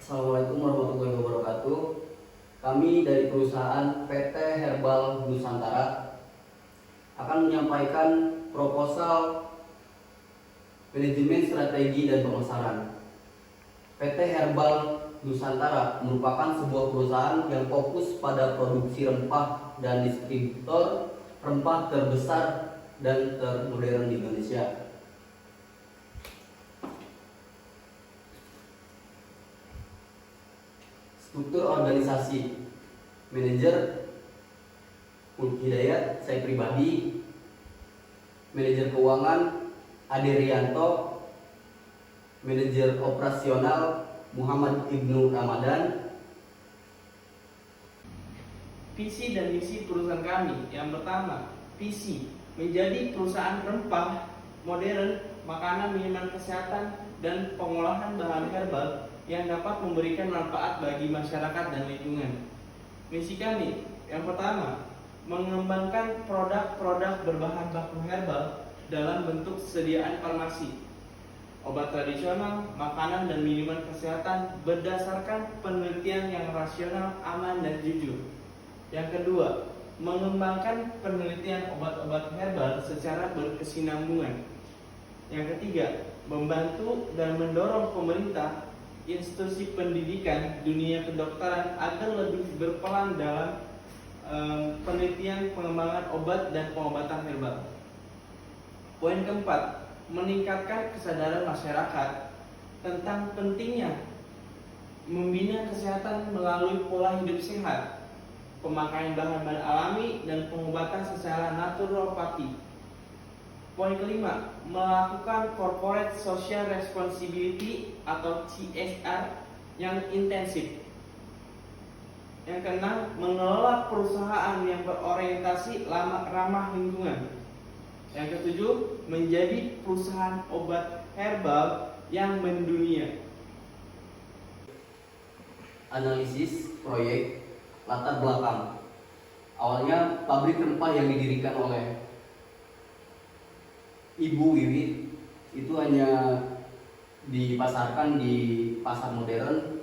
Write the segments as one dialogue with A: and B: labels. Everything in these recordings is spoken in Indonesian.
A: Assalamualaikum warahmatullahi wabarakatuh. Kami dari perusahaan PT Herbal Nusantara akan menyampaikan proposal manajemen strategi dan pemasaran. PT Herbal Nusantara merupakan sebuah perusahaan yang fokus pada produksi rempah dan distributor rempah terbesar dan termodern di Indonesia. Struktur organisasi: manajer Mulki Hidayat, saya pribadi. Manajer keuangan Ade Rianto. Manajer operasional Muhammad Ibnu Ramadan.
B: Visi dan misi perusahaan kami. Yang pertama, visi menjadi perusahaan rempah modern, makanan, minuman kesehatan, dan pengolahan bahan herbal yang dapat memberikan manfaat bagi masyarakat dan lingkungan. Misi kami, yang pertama, mengembangkan produk-produk berbahan baku herbal dalam bentuk sediaan farmasi, obat tradisional, makanan, dan minuman kesehatan berdasarkan penelitian yang rasional, aman, dan jujur. Yang kedua, mengembangkan penelitian obat-obat herbal secara berkesinambungan. Yang ketiga, membantu dan mendorong pemerintah, institusi pendidikan, dunia kedokteran agar lebih berperan dalam penelitian pengembangan obat dan pengobatan herbal. Poin keempat, meningkatkan kesadaran masyarakat tentang pentingnya membina kesehatan melalui pola hidup sehat, pemakaian bahan-bahan alami, dan pengobatan secara naturopati. Poin kelima, melakukan corporate social responsibility atau CSR yang intensif. Yang keenam, mengelola perusahaan yang berorientasi ramah lingkungan. Yang ketujuh, menjadi perusahaan obat herbal yang mendunia.
A: Analisis proyek latar belakang. Awalnya pabrik rempah yang didirikan oleh Ibu Wiwit itu hanya dipasarkan di pasar modern,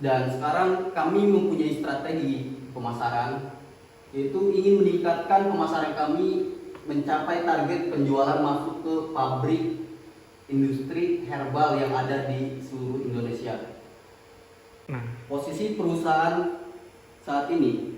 A: dan sekarang kami mempunyai strategi pemasaran, yaitu ingin meningkatkan pemasaran kami mencapai target penjualan masuk ke pabrik industri herbal yang ada di seluruh Indonesia. Posisi perusahaan saat ini,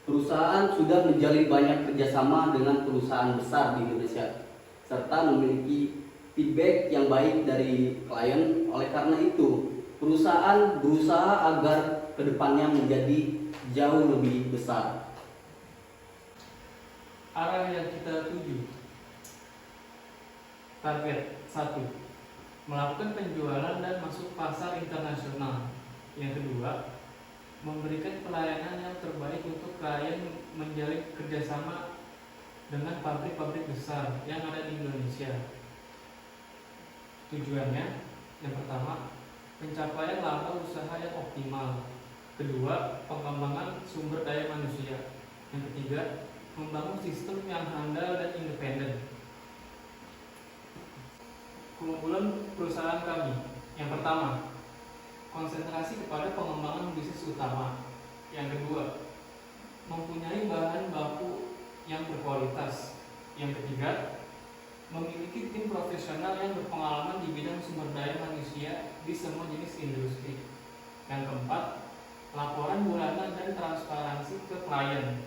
A: perusahaan sudah menjalin banyak kerjasama dengan perusahaan besar di Indonesia, serta memiliki feedback yang baik dari klien. Oleh karena itu, perusahaan berusaha agar kedepannya menjadi jauh lebih besar.
C: Arah yang kita tuju. Target 1. Melakukan penjualan dan masuk pasar internasional. Yang kedua, memberikan pelayanan yang terbaik untuk klien, menjalin kerjasama dengan pabrik-pabrik besar yang ada di Indonesia. Tujuannya, yang pertama, pencapaian laba usaha yang optimal. Kedua, pengembangan sumber daya manusia. Yang ketiga, membangun sistem yang handal dan independen. Keunggulan perusahaan kami. Yang pertama, konsentrasi kepada pengembangan bisnis utama. Yang kedua, mempunyai bahan baku yang berkualitas. Yang ketiga, memiliki tim profesional yang berpengalaman di bidang sumber daya manusia di semua jenis industri. Yang keempat, laporan bulanan dan transparansi ke klien.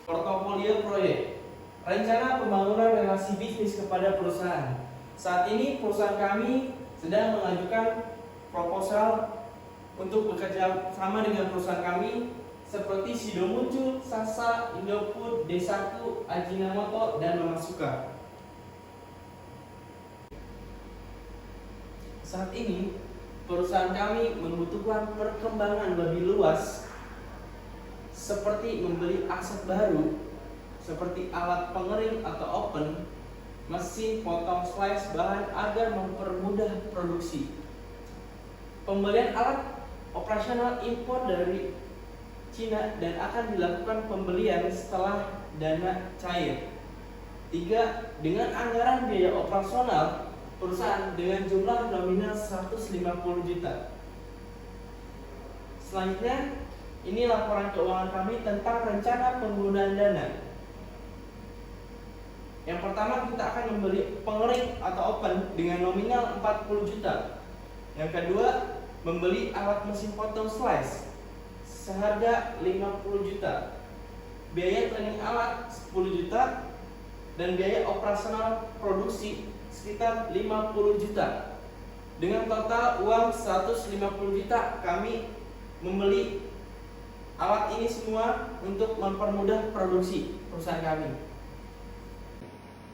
B: Portofolio proyek. Rencana pembangunan relasi bisnis kepada perusahaan. Saat ini perusahaan kami sedang mengajukan proposal untuk bekerja sama dengan perusahaan kami seperti Sido Muncul, Sasa, Indofood, Desaku, Ajinomoto, dan Mamasuka. Saat ini perusahaan kami membutuhkan perkembangan lebih luas, seperti membeli aset baru seperti alat pengering atau oven, mesin potong slice bahan agar mempermudah produksi. Pembelian alat operasional impor dari Cina dan akan dilakukan pembelian setelah dana cair. 3. Dengan anggaran biaya operasional perusahaan dengan jumlah nominal 150 juta. Selanjutnya, ini laporan keuangan kami tentang rencana penggunaan dana. Yang pertama, kita akan membeli pengering atau open dengan nominal 40 juta. Yang kedua, membeli alat mesin potong slice seharga 50 juta. Biaya training alat 10 juta dan biaya operasional produksi sekitar 50 juta. Dengan total uang 150 juta, kami membeli alat ini semua untuk mempermudah produksi perusahaan kami.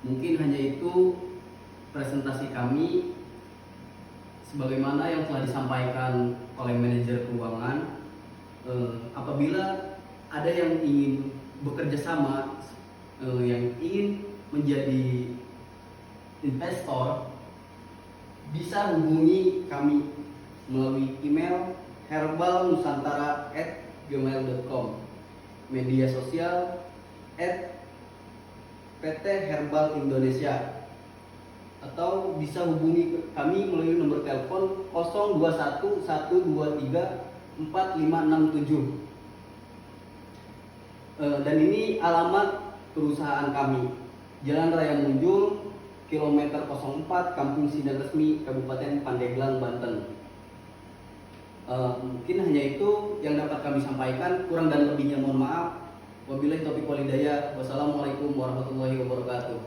A: Mungkin hanya itu presentasi kami sebagaimana yang telah disampaikan oleh manajer keuangan. Apabila ada yang ingin bekerja sama, yang ingin menjadi investor, bisa hubungi kami melalui email herbalnusantara@gmail.com, media sosial @PT Herbal Indonesia, atau bisa hubungi kami melalui nomor telepon 021 123 4567. Dan ini alamat perusahaan kami, Jalan Raya Munjul, kilometer 04, Kampung Sidang Resmi, Kabupaten Pandeglang, Banten. Mungkin hanya itu yang dapat kami sampaikan. Kurang dan lebihnya mohon maaf. Wabillahi taufiq wal hidayah. Wassalamualaikum warahmatullahi wabarakatuh.